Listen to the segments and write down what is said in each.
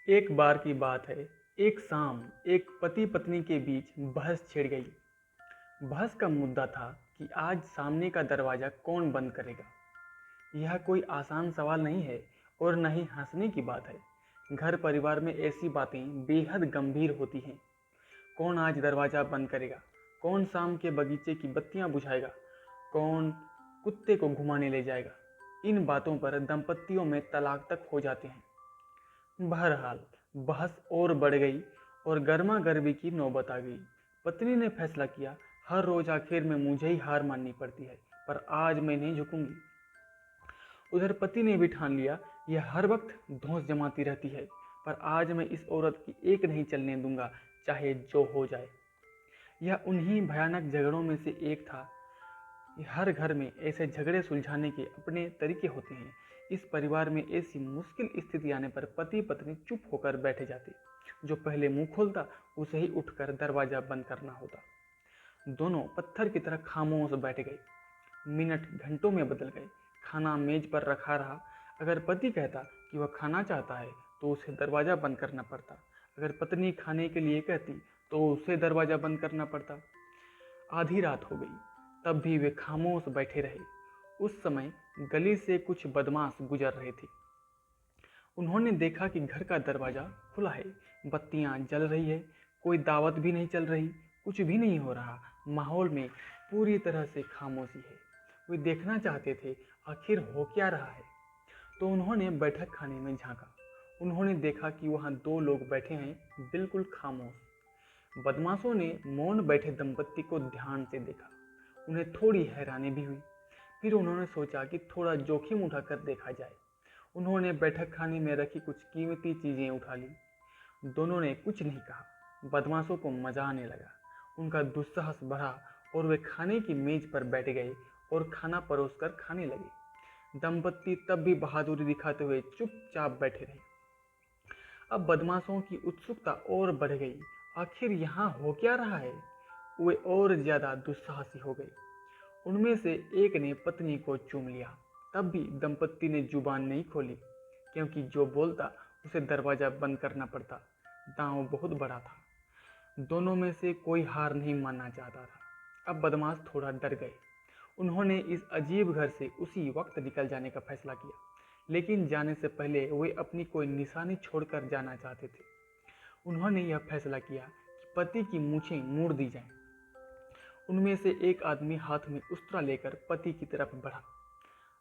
एक बार की बात है। एक शाम एक पति पत्नी के बीच बहस छिड़ गई। बहस का मुद्दा था कि आज सामने का दरवाज़ा कौन बंद करेगा। यह कोई आसान सवाल नहीं है और न ही हंसने की बात है। घर परिवार में ऐसी बातें बेहद गंभीर होती हैं। कौन आज दरवाज़ा बंद करेगा, कौन शाम के बगीचे की बत्तियां बुझाएगा, कौन कुत्ते को घुमाने ले जाएगा। इन बातों पर दंपतियों में तलाक तक हो जाते हैं। बहरहाल बहस और बढ़ गई और गर्मा गर्मी की नौबत आ गई। पत्नी ने फैसला किया, हर रोज आखिर में मुझे ही हार माननी पड़ती है, पर आज मैं नहीं झुकूंगी। उधर पति ने भी ठान लिया, यह हर वक्त धौंस जमाती रहती है, पर आज मैं इस औरत की एक नहीं चलने दूंगा, चाहे जो हो जाए। यह उन्हीं भयानक झगड़ों में से एक था। हर घर में ऐसे झगड़े सुलझाने के अपने तरीके होते हैं। इस परिवार में ऐसी मुश्किल स्थिति आने पर पति पत्नी चुप होकर बैठे जाते। जो पहले मुंह खोलता उसे ही उठकर दरवाजा बंद करना होता। दोनों पत्थर की तरह खामोश बैठ गए। मिनट घंटों में बदल गए। खाना मेज पर रखा रहा। अगर पति कहता कि वह खाना चाहता है तो उसे दरवाजा बंद करना पड़ता। अगर पत्नी खाने के लिए कहती तो उसे दरवाजा बंद करना पड़ता। आधी रात हो गई, तब भी वे खामोश बैठे रहे। उस समय गली से कुछ बदमाश गुजर रहे थे। उन्होंने देखा कि घर का दरवाजा खुला है, बत्तियां जल रही है, कोई दावत भी नहीं चल रही, कुछ भी नहीं हो रहा। माहौल में पूरी तरह से खामोशी है। वे देखना चाहते थे आखिर हो क्या रहा है। तो उन्होंने बैठक खाने में झांका। उन्होंने देखा कि वहां दो लोग बैठे हैं, बिल्कुल खामोश। बदमाशों ने मौन बैठे दंपत्ति को ध्यान से देखा। उन्हें थोड़ी हैरानी भी हुई। फिर उन्होंने सोचा कि थोड़ा जोखिम उठाकर देखा जाए। उन्होंने बैठक खाने में रखी कुछ कीमती चीजें उठा ली। दोनों ने कुछ नहीं कहा। बदमाशों को मजा आने लगा। उनका दुस्साहस बढ़ा और वे खाने की मेज पर बैठ गए और खाना परोसकर खाने लगे। दंपत्ति तब भी बहादुरी दिखाते हुए चुपचाप बैठे रहे। अब बदमाशों की उत्सुकता और बढ़ गई। आखिर यहाँ हो क्या रहा है। वे और ज्यादा दुस्साहसी हो गए। उनमें से एक ने पत्नी को चूम लिया। तब भी दंपत्ति ने जुबान नहीं खोली, क्योंकि जो बोलता उसे दरवाजा बंद करना पड़ता। दांव बहुत बड़ा था। दोनों में से कोई हार नहीं मानना चाहता था। अब बदमाश थोड़ा डर गए। उन्होंने इस अजीब घर से उसी वक्त निकल जाने का फैसला किया, लेकिन जाने से पहले वे अपनी कोई निशानी छोड़कर जाना चाहते थे। उन्होंने यह फैसला किया कि पति की मूछें मोड़ दी जाएं। उनमें से एक आदमी हाथ में उस्तरा लेकर पति की तरफ बढ़ा।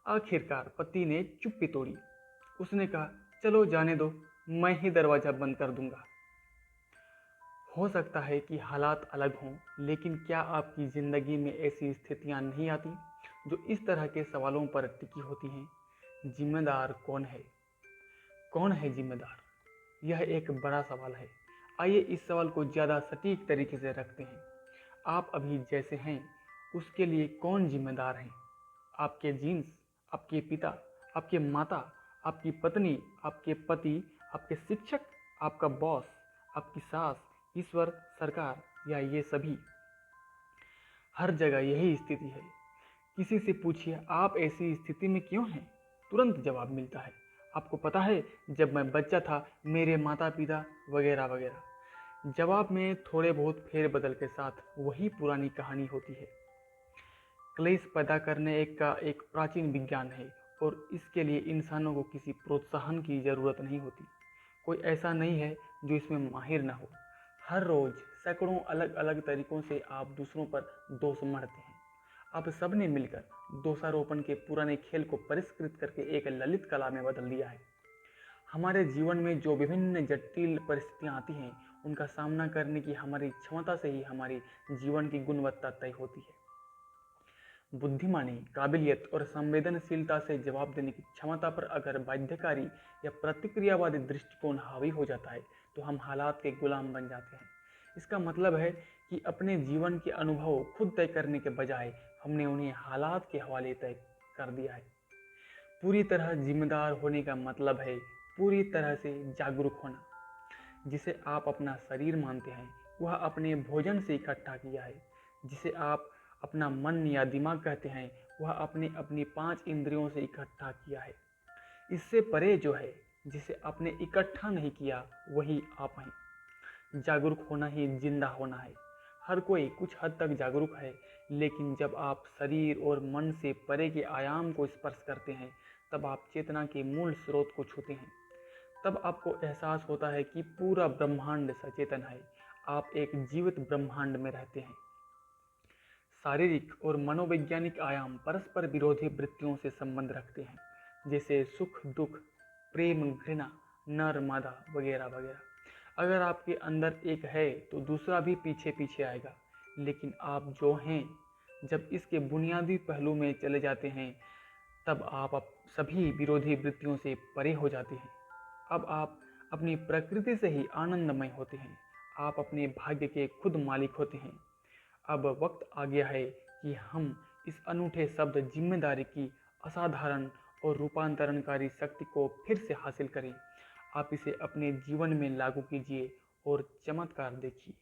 आखिरकार पति ने चुप्पी तोड़ी। उसने कहा, चलो जाने दो, मैं ही दरवाजा बंद कर दूंगा। हो सकता है कि हालात अलग हों, लेकिन क्या आपकी जिंदगी में ऐसी स्थितियां नहीं आती जो इस तरह के सवालों पर टिकी होती हैं। जिम्मेदार कौन है? कौन है जिम्मेदार? यह एक बड़ा सवाल है। आइए इस सवाल को ज़्यादा सटीक तरीके से रखते हैं। आप अभी जैसे हैं उसके लिए कौन जिम्मेदार है? आपके जीन्स, आपके पिता, आपके माता, आपकी पत्नी, आपके पति, आपके शिक्षक, आपका बॉस, आपकी सास, ईश्वर, सरकार, या ये सभी? हर जगह यही स्थिति है। किसी से पूछिए आप ऐसी स्थिति में क्यों हैं, तुरंत जवाब मिलता है, आपको पता है जब मैं बच्चा था मेरे माता पिता वगैरह वगैरह। जवाब में थोड़े बहुत फेरबदल के साथ वही पुरानी कहानी होती है। क्लेश पैदा करने का एक प्राचीन विज्ञान है और इसके लिए इंसानों को किसी प्रोत्साहन की ज़रूरत नहीं होती। कोई ऐसा नहीं है जो इसमें माहिर न हो। हर रोज़ सैकड़ों अलग अलग तरीकों से आप दूसरों पर दोष मढ़ते हैं। आप सब ने मिलकर दोषारोपण के पुराने खेल को परिष्कृत करके एक ललित कला में बदल दिया है। हमारे जीवन में जो विभिन्न जटिल परिस्थितियां आती हैं, उनका सामना करने की हमारी क्षमता से ही हमारी जीवन की गुणवत्ता तय होती है। बुद्धिमानी, काबिलियत और संवेदनशीलता से जवाब देने की क्षमता पर अगर बाध्यकारी या प्रतिक्रियावादी दृष्टिकोण हावी हो जाता है तो हम हालात के गुलाम बन जाते हैं। इसका मतलब है कि अपने जीवन के अनुभव खुद तय करने के बजाय हमने उन्हें हालात के हवाले तय कर दिया है। पूरी तरह जिम्मेदार होने का मतलब है पूरी तरह से जागरूक होना। जिसे आप अपना शरीर मानते हैं वह अपने भोजन से इकट्ठा किया है। जिसे आप अपना मन या दिमाग कहते हैं वह अपनी 5 इंद्रियों से इकट्ठा किया है। इससे परे जो है जिसे आपने इकट्ठा नहीं किया वही आप हैं। जागरूक होना ही जिंदा होना है। हर कोई कुछ हद तक जागरूक है, लेकिन जब आप शरीर और मन से परे के आयाम को स्पर्श करते हैं, तब आप चेतना के मूल स्रोत को छूते हैं। तब आपको एहसास होता है कि पूरा ब्रह्मांड सचेतन है। आप एक जीवित ब्रह्मांड में रहते हैं। शारीरिक और मनोवैज्ञानिक आयाम परस्पर विरोधी वृत्तियों से संबंध रखते हैं, जैसे सुख दुख, प्रेम घृणा, नर मादा वगैरह वगैरह। अगर आपके अंदर एक है तो दूसरा भी पीछे पीछे आएगा। लेकिन आप जो हैं, जब इसके बुनियादी पहलू में चले जाते हैं, तब आप सभी विरोधी वृत्तियों से परे हो जाते हैं। अब आप अपनी प्रकृति से ही आनंदमय होते हैं। आप अपने भाग्य के खुद मालिक होते हैं। अब वक्त आ गया है कि हम इस अनूठे शब्द जिम्मेदारी की असाधारण और रूपांतरणकारी शक्ति को फिर से हासिल करें। आप इसे अपने जीवन में लागू कीजिए और चमत्कार देखिए।